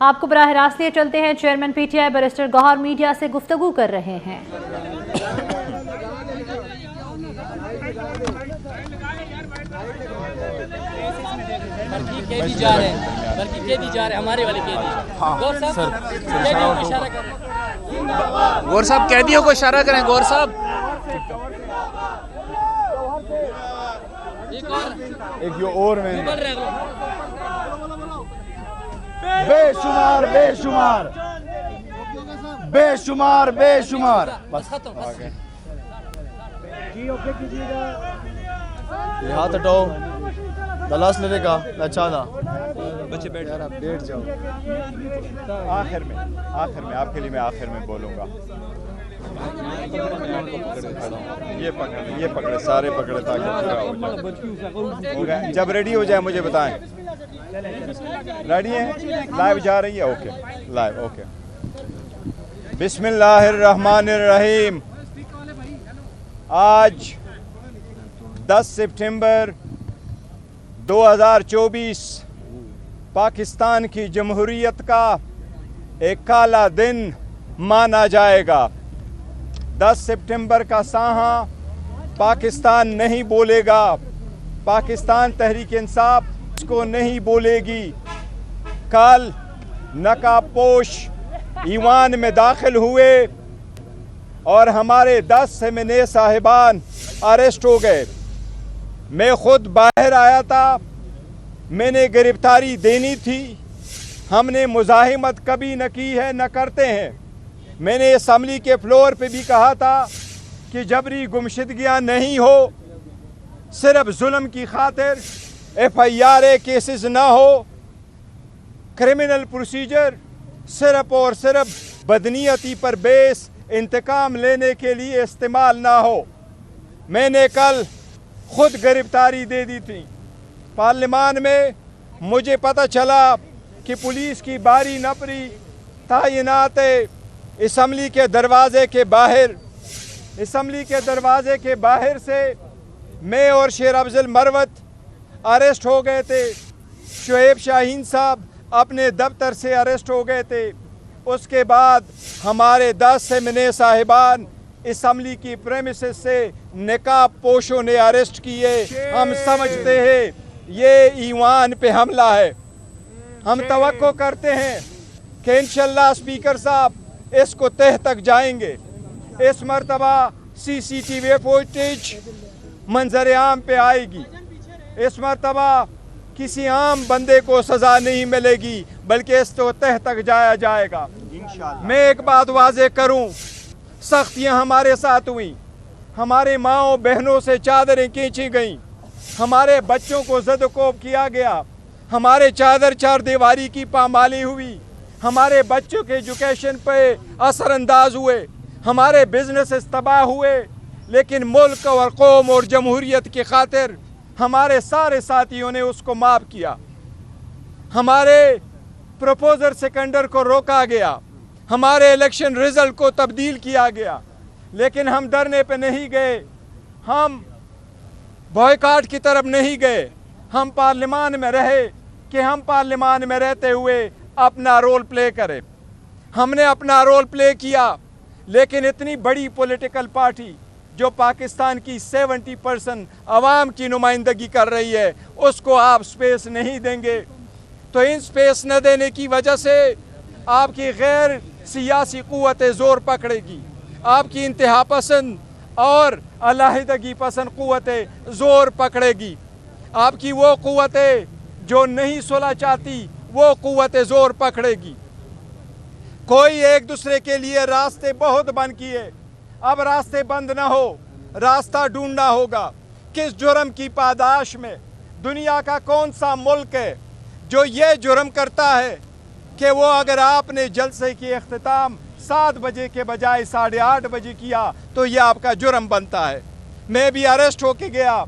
आपको बराह रास्त लिए चलते हैं। Chairman PTI barrister Gohar media से गुफ्तगू कर रहे हैं। कैदी जा रहे हैं, बल्कि कैदी जा रहे हैं, हमारे वाले कैदी। गौर साहब कैदियों को इशारा करें। गौर साहब कैदियों को इशारा करें। गौर साहब एक यो और में बोल रहे हैं। बेशुमार बेशुमार बेशुमार बेशुमार बस खत्म बस। ये हाथ हटाओ। तलाश लेने का अच्छा था। बच्चे बैठ यार आप बैठ जाओ। आखिर में आपके लिए मैं आखिर में बोलूँगा। ये पकड़े सारे पकड़े ताकि पूरा हो जाए। जब रेडी हो जाए मुझे बताएं। रेडी है? लाइव जा रही है? Okay live okay. बिस्मिल्लाहिर्रहमानिर्रहीम। आज 10 सितंबर 2024 पाकिस्तान की जमहूरियत का एक काला दिन माना जाएगा। 10 सितंबर का साहा पाकिस्तान नहीं बोलेगा। पाकिस्तान तहरीक इंसाफ इसको नहीं बोलेगी। कल नकाबपोश ईवान में दाखिल हुए और हमारे 10 एमएनए साहिबान अरेस्ट हो गए। मैं खुद बाहर आया था। मैंने गिरफ्तारी देनी थी। हमने मुज़ाहिमत कभी न की है, न करते हैं। मैंने असम्बली के फ्लोर पे भी कहा था कि जबरी गुमशुदगियाँ नहीं हो, सिर्फ जुल्म की खातिर FIR केसेस ना हो, क्रिमिनल प्रोसीजर सिर्फ और सिर्फ बदनीयती पर बेस इंतकाम लेने के लिए इस्तेमाल ना हो। मैंने कल खुद गिरफ्तारी दे दी थी। पार्लियामान में मुझे पता चला कि पुलिस की बारी नफरी तैनात असम्बली के दरवाजे के बाहर से मैं और शेर अफजल मरवत अरेस्ट हो गए थे। शुएब शाहीन साहब अपने दफ्तर से अरेस्ट हो गए थे। उसके बाद हमारे 10 एमएनए साहिबान असम्बली की प्रेमिसेस से निकाब पोशों ने अरेस्ट किए। हम समझते हैं ये ईवान पे हमला है। हम तवक्को करते हैं कि इंशाल्लाह स्पीकर साहब इसको तह तक जाएंगे। इस मरतबा CCTV फुटेज मंजर आम पे आएगी। इस मरतबा किसी आम बंदे को सज़ा नहीं मिलेगी, बल्कि इसको तह तक जाया जाएगा इंशाल्लाह। मैं एक बात वाज़ेह करूं, सख्तियां हमारे साथ हुई। हमारे माओ बहनों से चादरें खींची गईं। हमारे बच्चों को ज़द-ओ-कोब किया गया। हमारे चादर चार दीवारी की पामाली हुई। हमारे बच्चों के एजुकेशन पे असरअंदाज हुए। हमारे बिजनेस तबाह हुए। लेकिन मुल्क और कौम और जमहूरियत की खातिर हमारे सारे साथियों ने उसको माफ़ किया। हमारे प्रपोजर सेकेंडर को रोका गया। हमारे इलेक्शन रिजल्ट को तब्दील किया गया। लेकिन हम डरने पे नहीं गए। हम बॉयकॉट की तरफ नहीं गए। हम पार्लियामान में रहे कि हम पार्लियामान में रहते हुए अपना रोल प्ले करें। हमने अपना रोल प्ले किया। लेकिन इतनी बड़ी पॉलिटिकल पार्टी जो पाकिस्तान की 70% अवाम की नुमाइंदगी कर रही है, उसको आप स्पेस नहीं देंगे। तो इन स्पेस न देने की वजह से आपकी गैर सियासी क़ुव्वतें ज़ोर पकड़ेगी। आपकी इंतहा पसंद और अलहदगी पसंद क़ुव्वतें ज़ोर पकड़ेगी। आपकी वो क़ुव्वतें जो नहीं सुलह चाहती, वो क़ुव्वतें ज़ोर पकड़ेगी। कोई एक दूसरे के लिए रास्ते बहुत बंद किए, अब रास्ते बंद ना हो, रास्ता ढूंढना होगा। किस जुर्म की पादाश में दुनिया का कौन सा मुल्क है जो ये जुर्म करता है कि वो अगर आपने जलसे की इख्तिताम 7 बजे के बजाय 8:30 बजे किया तो ये आपका जुर्म बनता है। मैं भी अरेस्ट होके गया।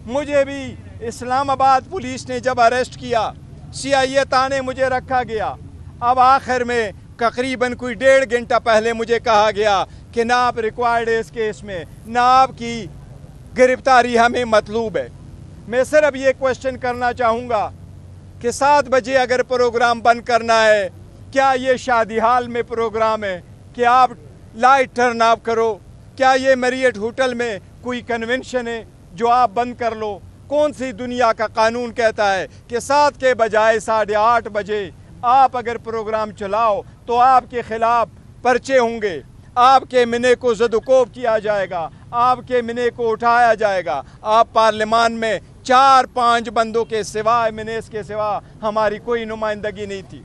मुझे भी इस्लामाबाद पुलिस ने जब अरेस्ट किया, CIA थाने मुझे रखा गया। अब आखिर में तकरीबन कोई 1.5 घंटा पहले मुझे कहा गया कि ना आप रिक्वायर्ड है इस केस में, ना आपकी गिरफ्तारी हमें मतलूब है। मैं सिर्फ ये क्वेश्चन करना चाहूँगा कि 7 बजे अगर प्रोग्राम बंद करना है क्या ये शादी हाल में प्रोग्राम है कि आप लाइट टर्न ऑफ करो? क्या ये मैरियट होटल में कोई कन्वेंशन है जो आप बंद कर लो? कौन सी दुनिया का कानून कहता है कि 7 के बजाय 8:30 बजे आप अगर प्रोग्राम चलाओ तो आपके खिलाफ पर्चे होंगे, आपके मिने को ज़दुकोब किया जाएगा, आपके मिने को उठाया जाएगा। आप पार्लियामान में 4-5 बंदों के सिवाय, मिनेस के सिवा हमारी कोई नुमाइंदगी नहीं थी।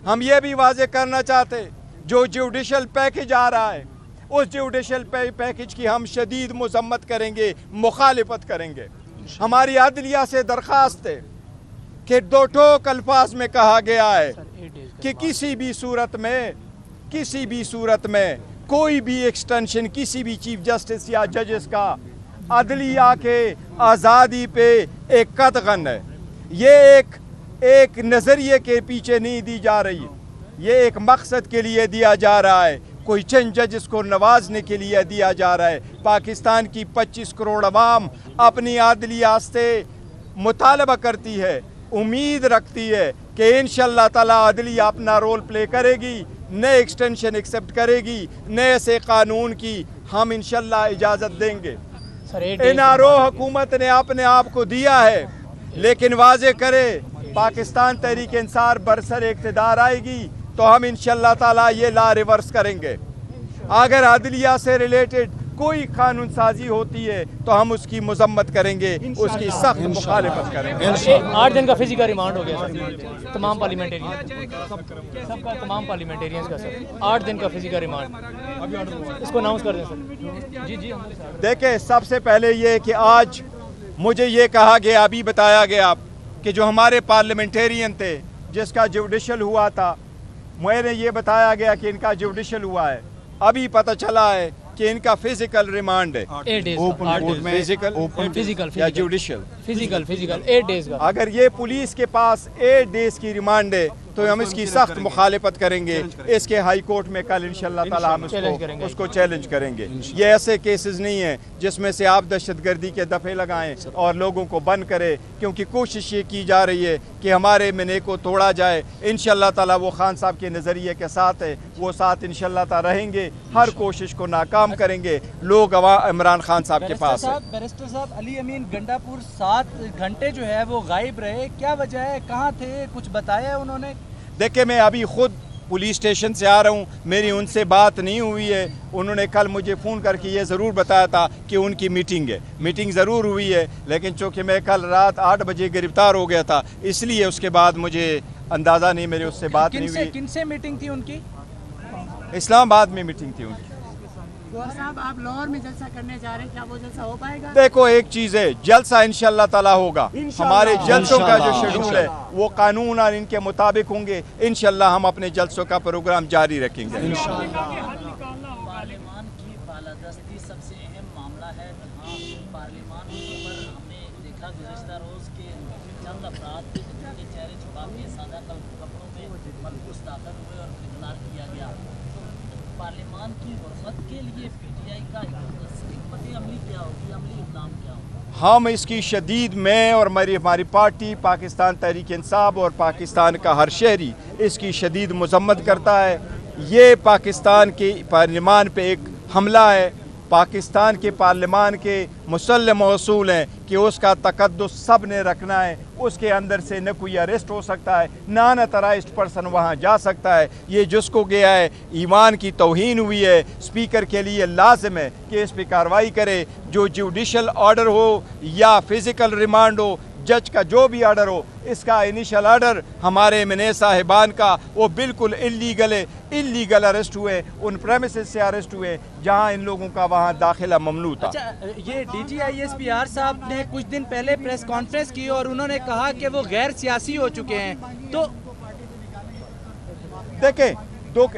हम ये भी वाजे करना चाहते, जो जुडिशल पैकेज आ रहा है उस जुडिशल पैकेज की हम शदीद मजम्मत करेंगे, मुखालिफत करेंगे। हमारी अदलिया से दरख्वास्त है कि 2 टोक अल्फाज में कहा गया है कि किसी भी सूरत में कोई भी एक्सटेंशन किसी भी चीफ जस्टिस या जजेस का अदलिया के आज़ादी पे एक कतगन है। ये एक नज़रिए के पीछे नहीं दी जा रही, ये एक मकसद के लिए दिया जा रहा है, कोई चंद जजेस को नवाजने के लिए दिया जा रहा है। पाकिस्तान की 25 करोड़ अवाम अपनी अदलिया से मुतालबा करती है, उम्मीद रखती है कि इंशाअल्लाह ताला अदलिया अपना रोल प्ले करेगी, नए एक्सटेंशन एक्सेप्ट करेगी, नए से कानून की हम इंशाअल्लाह इजाज़त देंगे। एनआरओ हुकूमत ने अपने आप को दिया है, लेकिन वाजे करे पाकिस्तान तहरीक इंसाफ बरसर इक़्तिदार आएगी तो हम इंशाअल्लाह ताला ये ला रिवर्स करेंगे। अगर अदलिया से रिलेटेड कोई कानून साजी होती है तो हम उसकी मजम्मत करेंगे, उसकी सख्त मुखालिफत करेंगे। 8 दिन का फिजिकल रिमांड हो गया सर तमाम पार्लियामेंटेरियंस का सर 8 दिन का फिजिकल रिमांड इसको अनाउंस कर दें सर। जी देखिए, सबसे पहले ये कि आज मुझे ये कहा गया, अभी बताया गया कि जो हमारे पार्लियामेंटेरियन थे जिसका जुडिशल हुआ था, मैंने ये बताया गया कि इनका जुडिशल हुआ है। अभी पता चला है कि इनका फिजिकल रिमांड है। 8 डेज फिजिकल या जुडिशल फिजिकल 8 डेज का। अगर ये पुलिस के पास 8 डेज की रिमांड है तो हम इसकी सख्त मुखालिफत करेंगे। इसके हाई कोर्ट में कल इंशाअल्लाह ताला हम उसको चैलेंज करेंगे। ये ऐसे केसेस नहीं है जिसमें से आप दहशतगर्दी के दफ़े लगाएं और लोगों को बंद करें, क्योंकि कोशिश ये की जा रही है कि हमारे मिने को तोड़ा जाए। इंशाअल्लाह ताला वो खान साहब के नज़रिए के साथ है, वो साथ इंशाअल्लाह ताला रहेंगे, हर कोशिश को नाकाम करेंगे। लोग इमरान खान साहब के पास है। बैरिस्टर साहब, अली अमीन गंडापुर 7 घंटे जो है वो गायब रहे, क्या वजह है, कहाँ थे, कुछ बताया उन्होंने? देखिए, मैं अभी खुद पुलिस स्टेशन से आ रहा हूँ, मेरी उनसे बात नहीं हुई है। उन्होंने कल मुझे फ़ोन करके ये ज़रूर बताया था कि उनकी मीटिंग है, मीटिंग ज़रूर हुई है, लेकिन चूँकि मैं कल रात 8 बजे गिरफ्तार हो गया था, इसलिए उसके बाद मुझे अंदाज़ा नहीं, मेरी उससे बात नहीं हुई। किनसे मीटिंग थी उनकी? इस्लामाबाद में मीटिंग थी उनकी। गौर साहब, आप लाहौर में जलसा करने जा रहे हैं, क्या वो जलसा हो पाएगा? देखो, एक चीज़ है, जलसा इंशाअल्लाह ताला होगा। हमारे जलसों का जो शेड्यूल है वो कानून और इनके मुताबिक होंगे। इंशाअल्लाह हम अपने जलसों का प्रोग्राम जारी रखेंगे। पार्लियामान की बालादस्ती सबसे अहम मामला है, जहाँ पार्लियामान पर हमने देखा गुज़िश्ता रोज़ के चंद अफराद जिनके चेहरे छुपा के सादा कपड़ों में मलबूस दाखिल हुए और गिरफ्तार किया गया। पार्लियामान की हुर्मत के लिए पीटीआई का हिकमत अमली क्या होगी, अमली इक़दाम क्या होगा? हम इसकी शदीद, मैं और हमारी पार्टी पाकिस्तान तहरीक इंसाफ और पाकिस्तान का हर शहरी इसकी शदीद मजम्मत करता है। ये पाकिस्तान के पार्लियामान पे एक हमला है। पाकिस्तान के पार्लियामान के मुसल्लम असूल हैं कि उसका तकद्दुस सब ने रखना है, उसके अंदर से न कोई अरेस्ट हो सकता है, ना अनऑथराइज्ड पर्सन वहाँ जा सकता है। ये जिसको गया है, ईमान की तौहीन हुई है। स्पीकर के लिए लाजिम है कि इस पर कार्रवाई करे। जो जुडिशल ऑर्डर हो या फिज़िकल रिमांड हो, जज का जो भी ऑर्डर हो, इसका इनिशियल ऑर्डर हमारे मिने साहिबान का वो बिल्कुल इल्लीगल है। इल्लीगल अरेस्ट हुए, उन प्रेमिसेस से अरेस्ट हुए जहां इन लोगों का वहां दाखिला ममनू था। अच्छा, ये DGISPR साहब ने कुछ दिन पहले प्रेस कॉन्फ्रेंस की और उन्होंने कहा कि वो गैर सियासी हो चुके हैं, तो देखें,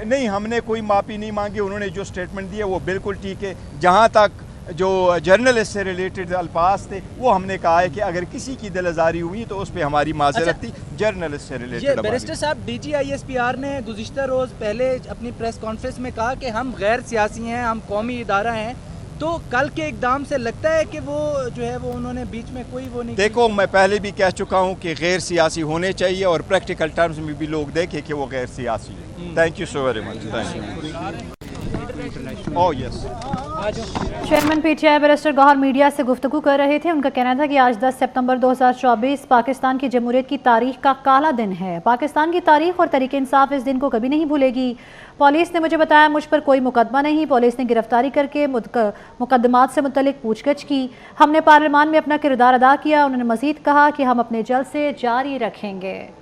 नहीं, हमने कोई माफ़ी नहीं मांगी। उन्होंने जो स्टेटमेंट दिया वो बिल्कुल ठीक है। जहाँ तक जो जर्नलिस्ट से रिलेटेड अल्फाज थे वो हमने कहा है कि अगर किसी की दिल आज़ारी हुई तो उस पर हमारी माजरत थी। जर्नलिस्ट से रिलेटेड बैरिस्टर साहब, DGISPR ने गुज़िश्ता रोज़ पहले अपनी प्रेस कॉन्फ्रेंस में कहा कि हम गैर सियासी हैं, हम कौमी इदारा हैं, तो कल के इकदाम से लगता है कि वो जो है वो उन्होंने बीच में कोई वो नहीं देखो, मैं पहले भी कह चुका हूँ कि गैर सियासी होने चाहिए और प्रैक्टिकल टर्म्स में भी लोग देखें कि वो गैर सियासी है। Thank you so very much. Thank you. Oh yes. Chairman PTI barrister Gohar media से गुफ्तगू कर रहे थे। उनका कहना था कि आज 10 सितंबर 2024 पाकिस्तान की जमहूरियत की तारीख का काला दिन है। पाकिस्तान की तारीख और तहरीक इंसाफ इस दिन को कभी नहीं भूलेगी। पुलिस ने मुझे बताया मुझ पर कोई मुकदमा नहीं। पुलिस ने गिरफ्तारी करके मुकदमात से मुतल्लिक पूछगछ की। हमने पार्लियामान में अपना किरदार अदा किया। उन्होंने मजीद कहा कि हम अपने जलसे जारी रखेंगे।